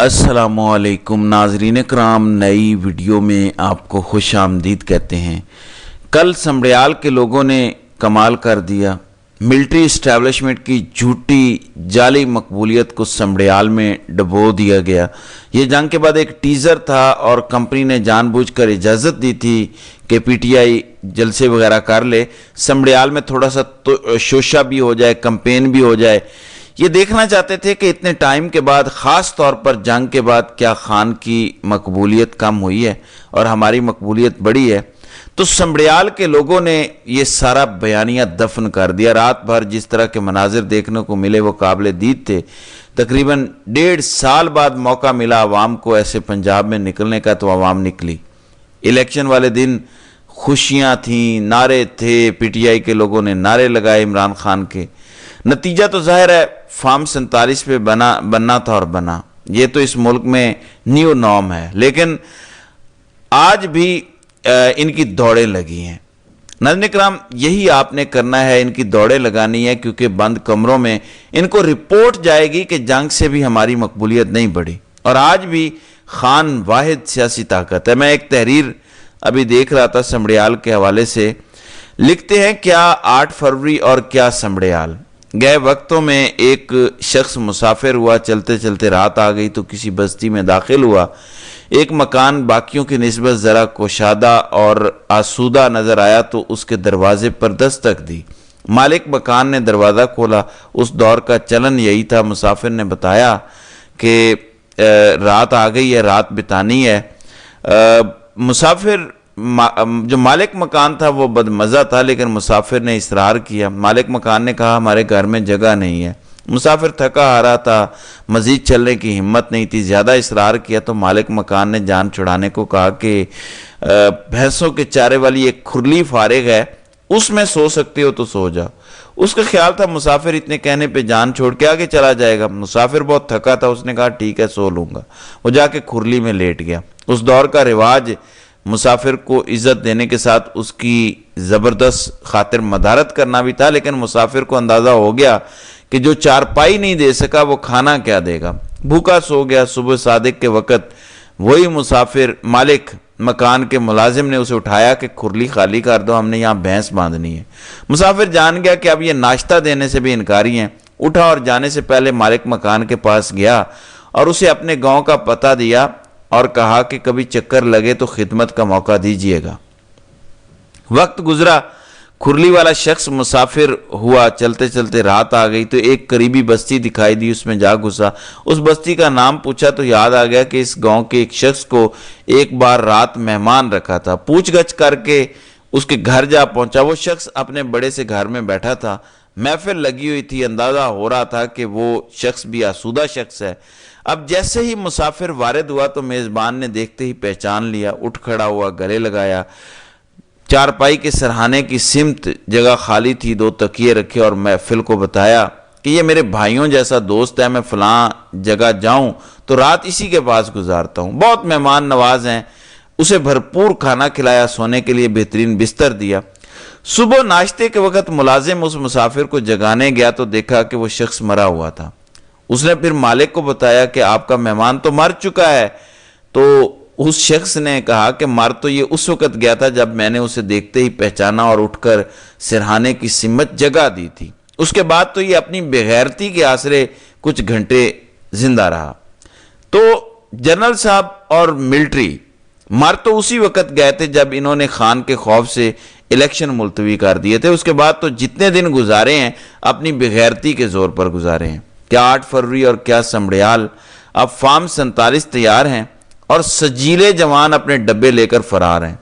السلام علیکم ناظرین کرام، نئی ویڈیو میں آپ کو خوش آمدید کہتے ہیں۔ کل سمڑیال کے لوگوں نے کمال کر دیا۔ ملٹری اسٹیبلشمنٹ کی جھوٹی جعلی مقبولیت کو سمڑیال میں ڈبو دیا گیا۔ یہ جنگ کے بعد ایک ٹیزر تھا اور کمپنی نے جان بوجھ کر اجازت دی تھی کہ پی ٹی آئی جلسے وغیرہ کر لے، سمڑیال میں تھوڑا سا شوشہ بھی ہو جائے، کمپین بھی ہو جائے۔ یہ دیکھنا چاہتے تھے کہ اتنے ٹائم کے بعد، خاص طور پر جنگ کے بعد، کیا خان کی مقبولیت کم ہوئی ہے اور ہماری مقبولیت بڑی ہے۔ تو سمڑیال کے لوگوں نے یہ سارا بیانیہ دفن کر دیا۔ رات بھر جس طرح کے مناظر دیکھنے کو ملے وہ قابل دید تھے۔ تقریباً 1.5 سال بعد موقع ملا عوام کو ایسے پنجاب میں نکلنے کا، تو عوام نکلی۔ الیکشن والے دن خوشیاں تھیں، نعرے تھے، پی ٹی آئی کے لوگوں نے نعرے لگائے عمران خان کے۔ نتیجہ تو ظاہر ہے فارم 47 پہ بننا تھا اور بنا۔ یہ تو اس ملک میں نیو نارم ہے، لیکن آج بھی ان کی دوڑیں لگی ہیں۔ ناظرین کرام، یہی آپ نے کرنا ہے، ان کی دوڑیں لگانی ہے، کیونکہ بند کمروں میں ان کو رپورٹ جائے گی کہ جنگ سے بھی ہماری مقبولیت نہیں بڑھی، اور آج بھی خان واحد سیاسی طاقت ہے۔ میں ایک تحریر ابھی دیکھ رہا تھا سمڑیال کے حوالے سے، لکھتے ہیں کیا 8 فروری اور کیا سمڑیال۔ گئے وقتوں میں ایک شخص مسافر ہوا، چلتے چلتے رات آ گئی تو کسی بستی میں داخل ہوا۔ ایک مکان باقیوں کی نسبت ذرا کوشادہ اور آسودہ نظر آیا تو اس کے دروازے پر دستک دی۔ مالک مکان نے دروازہ کھولا۔ اس دور کا چلن یہی تھا۔ مسافر نے بتایا کہ رات آ گئی ہے، رات بتانی ہے۔ جو مالک مکان تھا وہ بدمزہ تھا، لیکن مسافر نے اصرار کیا۔ مالک مکان نے کہا ہمارے گھر میں جگہ نہیں ہے۔ مسافر تھکا ہارا تھا، مزید چلنے کی ہمت نہیں تھی، زیادہ اصرار کیا تو مالک مکان نے جان چھڑانے کو کہا کہ بھینسوں کے چارے والی ایک کھرلی فارغ ہے، اس میں سو سکتے ہو تو سو جاؤ۔ اس کا خیال تھا مسافر اتنے کہنے پہ جان چھوڑ کے آگے چلا جائے گا۔ مسافر بہت تھکا تھا، اس نے کہا ٹھیک ہے سو لوں گا۔ وہ جا کے کھرلی میں لیٹ گیا۔ اس دور کا رواج مسافر کو عزت دینے کے ساتھ اس کی زبردست خاطر مدارت کرنا بھی تھا، لیکن مسافر کو اندازہ ہو گیا کہ جو چارپائی نہیں دے سکا وہ کھانا کیا دے گا۔ بھوکا سو گیا۔ صبح صادق کے وقت وہی مسافر مالک مکان کے ملازم نے اسے اٹھایا کہ کھرلی خالی کر دو، ہم نے یہاں بھینس باندھنی ہے۔ مسافر جان گیا کہ اب یہ ناشتہ دینے سے بھی انکاری ہیں۔ اٹھا اور جانے سے پہلے مالک مکان کے پاس گیا اور اسے اپنے گاؤں کا پتہ دیا اور کہا کہ کبھی چکر لگے تو خدمت کا موقع دیجیے گا۔ وقت گزرا، کھرلی والا شخص مسافر ہوا، چلتے چلتے رات آ گئی تو ایک قریبی بستی دکھائی دی، اس میں جا گھسا۔ اس بستی کا نام پوچھا تو یاد آ گیا کہ اس گاؤں کے ایک شخص کو ایک بار رات مہمان رکھا تھا۔ پوچھ گچھ کر کے اس کے گھر جا پہنچا۔ وہ شخص اپنے بڑے سے گھر میں بیٹھا تھا، محفل لگی ہوئی تھی، اندازہ ہو رہا تھا کہ وہ شخص بھی آسودہ شخص ہے۔ اب جیسے ہی مسافر وارد ہوا تو میزبان نے دیکھتے ہی پہچان لیا، اٹھ کھڑا ہوا، گلے لگایا۔ چارپائی کے سرہانے کی سمت جگہ خالی تھی، 2 تکیے رکھے اور محفل کو بتایا کہ یہ میرے بھائیوں جیسا دوست ہے، میں فلاں جگہ جاؤں تو رات اسی کے پاس گزارتا ہوں، بہت مہمان نواز ہیں۔ اسے بھرپور کھانا کھلایا، سونے کے لیے بہترین بستر دیا۔ صبح ناشتے کے وقت ملازم اس مسافر کو جگانے گیا تو دیکھا کہ وہ شخص مرا ہوا تھا۔ اس نے پھر مالک کو بتایا کہ آپ کا مہمان تو مر چکا ہے۔ تو اس شخص نے کہا کہ مر تو یہ اس وقت گیا تھا جب میں نے اسے دیکھتے ہی پہچانا اور اٹھ کر سرہانے کی سمت جگہ دی تھی۔ اس کے بعد تو یہ اپنی بغیرتی کے آسرے کچھ گھنٹے زندہ رہا۔ تو جنرل صاحب اور ملٹری مر تو اسی وقت گئے تھے جب انہوں نے خان کے خوف سے الیکشن ملتوی کر دیے تھے۔ اس کے بعد تو جتنے دن گزارے ہیں اپنی بغیرتی کے زور پر گزارے ہیں۔ کیا 8 فروری اور کیا سمڑیال۔ اب فارم 47 تیار ہیں اور سجیلے جوان اپنے ڈبے لے کر فرار ہیں۔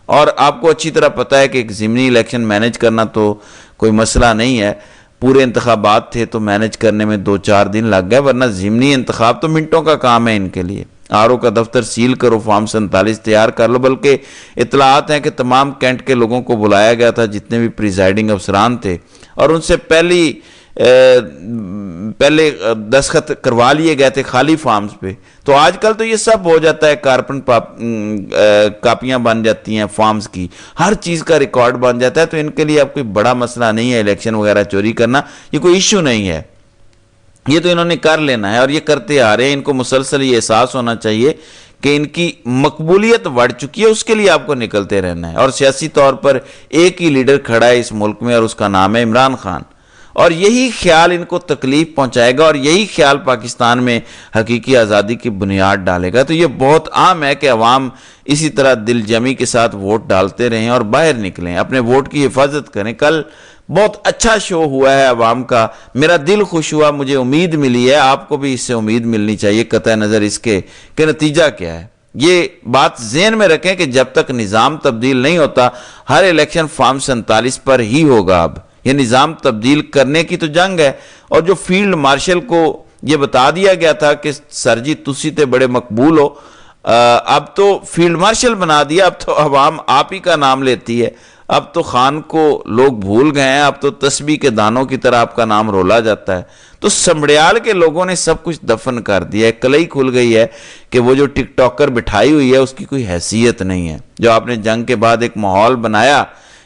اور آپ کو اچھی طرح پتہ ہے کہ ایک ضمنی الیکشن مینج کرنا تو کوئی مسئلہ نہیں ہے۔ پورے انتخابات تھے تو مینج کرنے میں 2-4 دن لگ گئے، ورنہ ضمنی انتخاب تو منٹوں کا کام ہے ان کے لیے۔ آر او کا دفتر سیل کرو، فارم 47 تیار کر لو۔ بلکہ اطلاعات ہیں کہ تمام کینٹ کے لوگوں کو بلایا گیا تھا جتنے بھی پریزائڈنگ افسران تھے، اور ان سے پہلے دستخط کروا لیے گئے تھے خالی فارمز پہ۔ تو آج کل تو یہ سب ہو جاتا ہے، کاربن کاپیاں بن جاتی ہیں فارمز کی، ہر چیز کا ریکارڈ بن جاتا ہے، تو ان کے لیے اب کوئی بڑا مسئلہ نہیں ہے الیکشن وغیرہ چوری کرنا، یہ کوئی ایشو نہیں ہے۔ یہ تو انہوں نے کر لینا ہے اور یہ کرتے آ رہے ہیں. ان کو مسلسل یہ احساس ہونا چاہیے کہ ان کی مقبولیت بڑھ چکی ہے, اس کے لیے آپ کو نکلتے رہنا ہے. اور سیاسی طور پر ایک ہی لیڈر کھڑا ہے اس ملک میں اور اس کا نام ہے عمران خان, اور یہی خیال ان کو تکلیف پہنچائے گا اور یہی خیال پاکستان میں حقیقی آزادی کی بنیاد ڈالے گا. تو یہ بہت عام ہے کہ عوام اسی طرح دل جمی کے ساتھ ووٹ ڈالتے رہیں اور باہر نکلیں, اپنے ووٹ کی حفاظت کریں. کل بہت اچھا شو ہوا ہے عوام کا, میرا دل خوش ہوا, مجھے امید ملی ہے, آپ کو بھی اس سے امید ملنی چاہیے قطع نظر اس کے کہ نتیجہ کیا ہے. یہ بات ذہن میں رکھیں کہ جب تک نظام تبدیل نہیں ہوتا ہر الیکشن فارم 47 پر ہی ہوگا. اب یہ نظام تبدیل کرنے کی تو جنگ ہے, اور جو فیلڈ مارشل کو یہ بتا دیا گیا تھا کہ سر جی تسی تے بڑے مقبول ہو, اب تو فیلڈ مارشل بنا دیا, اب تو عوام آپ ہی کا نام لیتی ہے. اب تو خان کو لوگ بھول گئے ہیں, اب تو تسبیح کے دانوں کی طرح آپ کا نام رولا جاتا ہے. تو سمڑیال کے لوگوں نے سب کچھ دفن کر دیا ہے, کلئی کھل گئی ہے کہ وہ جو ٹک ٹاکر بٹھائی ہوئی ہے اس کی کوئی حیثیت نہیں ہے. جو آپ نے جنگ کے بعد ایک ماحول بنایا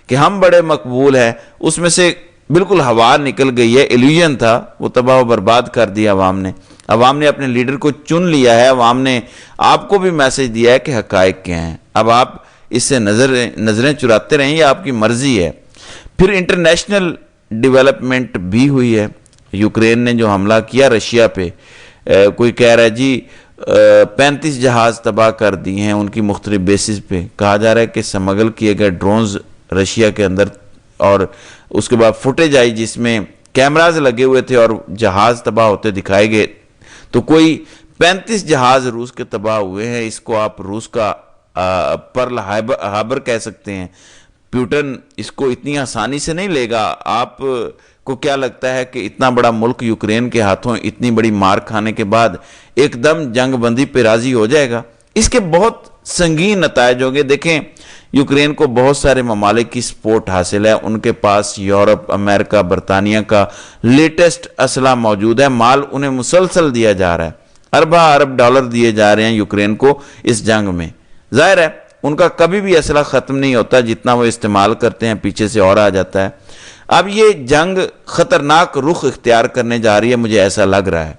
کہ ہم بڑے مقبول ہیں, اس میں سے بالکل ہوا نکل گئی ہے, ایلیوژن تھا, وہ تباہ و برباد کر دیا عوام نے. عوام نے اپنے لیڈر کو چن لیا ہے, عوام نے آپ کو بھی میسج دیا ہے کہ حقائق کیا ہیں. اب آپ اس سے نظریں چراتے رہیں, یہ آپ کی مرضی ہے. پھر انٹرنیشنل ڈیولپمنٹ بھی ہوئی ہے. یوکرین نے جو حملہ کیا رشیا پہ, کوئی کہہ رہا ہے جی 35 جہاز تباہ کر دیے ہیں ان کی مختلف بیسز پہ. کہا جا رہا ہے کہ سمگل کیے گئے ڈرونز رشیا کے اندر, اور اس کے بعد فوٹیج آئی جس میں کیمراز لگے ہوئے تھے اور جہاز تباہ ہوتے دکھائے گئے. تو کوئی 35 جہاز روس کے تباہ ہوئے ہیں. اس کو آپ روس کا پرل ہاربر کہہ سکتے ہیں. پیوٹن اس کو اتنی آسانی سے نہیں لے گا. آپ کو کیا لگتا ہے کہ اتنا بڑا ملک یوکرین کے ہاتھوں اتنی بڑی مار کھانے کے بعد ایک دم جنگ بندی پہ راضی ہو جائے گا؟ اس کے بہت سنگین نتائج ہوں گے. دیکھیں یوکرین کو بہت سارے ممالک کی سپورٹ حاصل ہے, ان کے پاس یورپ, امریکہ, برطانیہ کا لیٹسٹ اسلحہ موجود ہے, مال انہیں مسلسل دیا جا رہا ہے, ارب ڈالر دیے جا رہے ہیں یوکرین کو اس جنگ میں. ظاہر ہے ان کا کبھی بھی اسلحہ ختم نہیں ہوتا, جتنا وہ استعمال کرتے ہیں پیچھے سے اور آ جاتا ہے. اب یہ جنگ خطرناک رخ اختیار کرنے جا رہی ہے, مجھے ایسا لگ رہا ہے.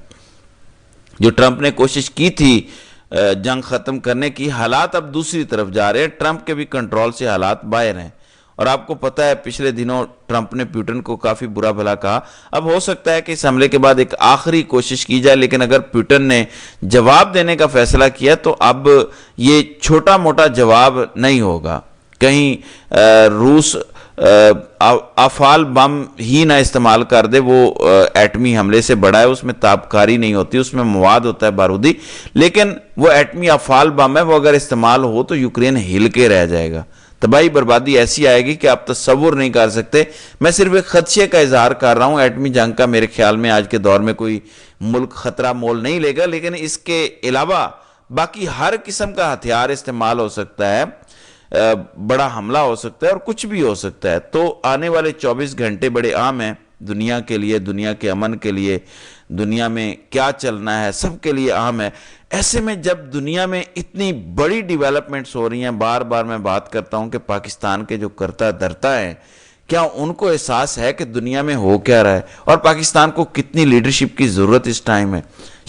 جو ٹرمپ نے کوشش کی تھی جنگ ختم کرنے کی, حالات اب دوسری طرف جا رہے ہیں. ٹرمپ کے بھی کنٹرول سے حالات باہر ہیں, اور آپ کو پتہ ہے پچھلے دنوں ٹرمپ نے پیوٹن کو کافی برا بھلا کہا. اب ہو سکتا ہے کہ اس حملے کے بعد ایک آخری کوشش کی جائے, لیکن اگر پیوٹن نے جواب دینے کا فیصلہ کیا تو اب یہ چھوٹا موٹا جواب نہیں ہوگا. کہیں روس افعال بم ہی نہ استعمال کر دے, وہ ایٹمی حملے سے بڑا ہے, اس میں تابکاری نہیں ہوتی, اس میں مواد ہوتا ہے بارودی, لیکن وہ ایٹمی افعال بم ہے, وہ اگر استعمال ہو تو یوکرین ہل کے رہ جائے گا. تباہی بربادی ایسی آئے گی کہ آپ تصور نہیں کر سکتے. میں صرف ایک خدشے کا اظہار کر رہا ہوں. ایٹمی جنگ کا میرے خیال میں آج کے دور میں کوئی ملک خطرہ مول نہیں لے گا, لیکن اس کے علاوہ باقی ہر قسم کا ہتھیار استعمال ہو سکتا ہے, بڑا حملہ ہو سکتا ہے اور کچھ بھی ہو سکتا ہے. تو آنے والے 24 گھنٹے بڑے اہم ہیں دنیا کے لیے, دنیا کے امن کے لیے, دنیا میں کیا چلنا ہے سب کے لیے اہم ہے. ایسے میں جب دنیا میں اتنی بڑی ڈیولپمنٹس ہو رہی ہیں, بار بار میں بات کرتا ہوں کہ پاکستان کے جو کرتا دھرتا ہے, کیا ان کو احساس ہے کہ دنیا میں ہو کیا رہا ہے اور پاکستان کو کتنی لیڈرشپ کی ضرورت اس ٹائم ہے؟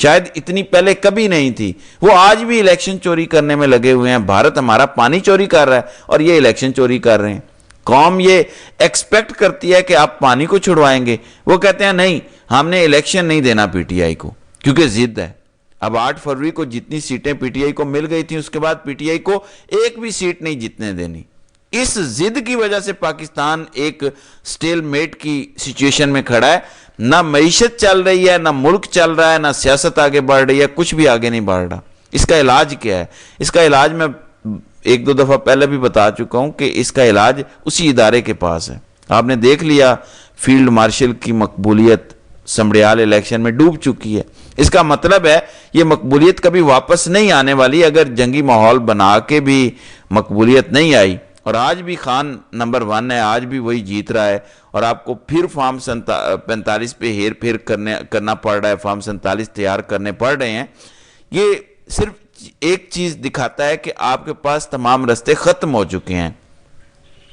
شاید اتنی پہلے کبھی نہیں تھی. وہ آج بھی الیکشن چوری کرنے میں لگے ہوئے ہیں. بھارت ہمارا پانی چوری کر رہا ہے اور یہ الیکشن چوری کر رہے ہیں. قوم یہ ایکسپیکٹ کرتی ہے کہ آپ پانی کو چھڑوائیں گے, وہ کہتے ہیں نہیں ہم نے الیکشن نہیں دینا پی ٹی آئی کو, کیونکہ ضد ہے. اب 8 فروری کو جتنی سیٹیں پی ٹی آئی کو مل گئی تھیں, اس کے بعد پی ٹی آئی کو ایک بھی سیٹ نہیں جتنے دینی. اس ضد کی وجہ سے پاکستان ایک سٹیل میٹ کی سچویشن میں کھڑا ہے. نہ معیشت چل رہی ہے, نہ ملک چل رہا ہے, نہ سیاست آگے بڑھ رہی ہے, کچھ بھی آگے نہیں بڑھ رہا. اس کا علاج کیا ہے؟ اس کا علاج میں 1-2 دفعہ پہلے بھی بتا چکا ہوں کہ اس کا علاج اسی ادارے کے پاس ہے. آپ نے دیکھ لیا فیلڈ مارشل کی مقبولیت سمڑیال الیکشن میں ڈوب چکی ہے. اس کا مطلب ہے یہ مقبولیت کبھی واپس نہیں آنے والی. اگر جنگی ماحول بنا کے بھی مقبولیت نہیں آئی, اور آج بھی خان نمبر 1 ہے, آج بھی وہی جیت رہا ہے, اور آپ کو پھر فارم 45 پہ ہیر پھیر کرنا پڑ رہا ہے, فارم 47 تیار کرنے پڑ رہے ہیں. یہ صرف ایک چیز دکھاتا ہے کہ آپ کے پاس تمام رستے ختم ہو چکے ہیں.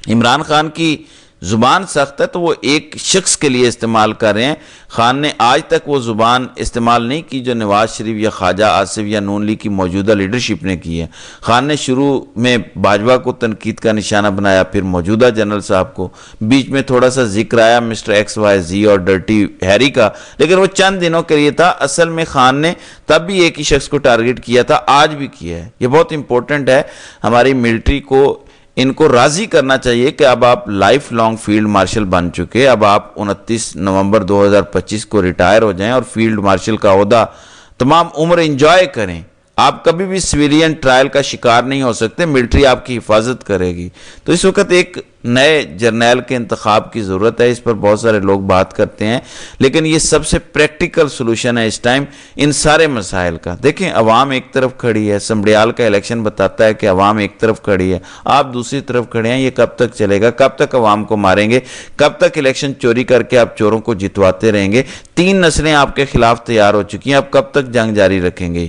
عمران خان کی زبان سخت ہے تو وہ ایک شخص کے لیے استعمال کر رہے ہیں. خان نے آج تک وہ زبان استعمال نہیں کی جو نواز شریف یا خواجہ آصف یا نون لیگ کی موجودہ لیڈرشپ نے کی ہے. خان نے شروع میں باجوہ کو تنقید کا نشانہ بنایا, پھر موجودہ جنرل صاحب کو, بیچ میں تھوڑا سا ذکر آیا مسٹر ایکس وائی زی اور ڈرٹی ہیری کا, لیکن وہ چند دنوں کے لیے تھا. اصل میں خان نے تب بھی ایک ہی شخص کو ٹارگٹ کیا تھا, آج بھی کیا ہے. یہ بہت امپورٹنٹ ہے ہماری ملٹری کو, ان کو راضی کرنا چاہیے کہ اب آپ لائف لانگ فیلڈ مارشل بن چکے, اب آپ 29 نومبر 2025 کو ریٹائر ہو جائیں اور فیلڈ مارشل کا عہدہ تمام عمر انجوائے کریں. آپ کبھی بھی سویلین ٹرائل کا شکار نہیں ہو سکتے, ملٹری آپ کی حفاظت کرے گی. تو اس وقت ایک نئے جرنیل کے انتخاب کی ضرورت ہے. اس پر بہت سارے لوگ بات کرتے ہیں, لیکن یہ سب سے پریکٹیکل سلوشن ہے اس ٹائم ان سارے مسائل کا. دیکھیں عوام ایک طرف کھڑی ہے, سمڈیال کا الیکشن بتاتا ہے کہ عوام ایک طرف کھڑی ہے, آپ دوسری طرف کھڑے ہیں. یہ کب تک چلے گا؟ کب تک عوام کو ماریں گے؟ کب تک الیکشن چوری کر کے آپ چوروں کو جتواتے رہیں گے؟ 3 نسلیں آپ کے خلاف تیار ہو چکی ہیں, آپ کب تک جنگ جاری رکھیں گے؟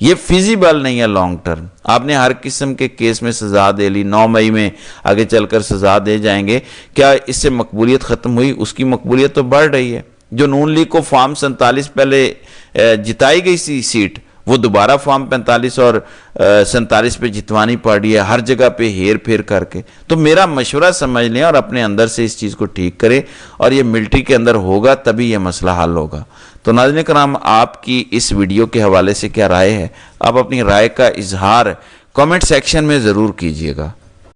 یہ فیزیبل نہیں ہے لانگ ٹرم. آپ نے ہر قسم کے کیس میں سزا دے لی, 9 مئی میں آگے چل کر سزا دے جائیں گے. کیا اس سے مقبولیت ختم ہوئی؟ اس کی مقبولیت تو بڑھ رہی ہے. جو نون لیگ کو فارم 47 پہلے جتائی گئی سی سیٹ, وہ دوبارہ فارم 45 اور 47 پہ جتوانی پڑ رہی ہے, ہر جگہ پہ ہیر پھیر کر کے. تو میرا مشورہ سمجھ لیں اور اپنے اندر سے اس چیز کو ٹھیک کریں, اور یہ ملٹری کے اندر ہوگا تبھی یہ مسئلہ حل ہوگا. تو ناظرین کرام, آپ کی اس ویڈیو کے حوالے سے کیا رائے ہے؟ آپ اپنی رائے کا اظہار کامنٹ سیکشن میں ضرور کیجئے گا.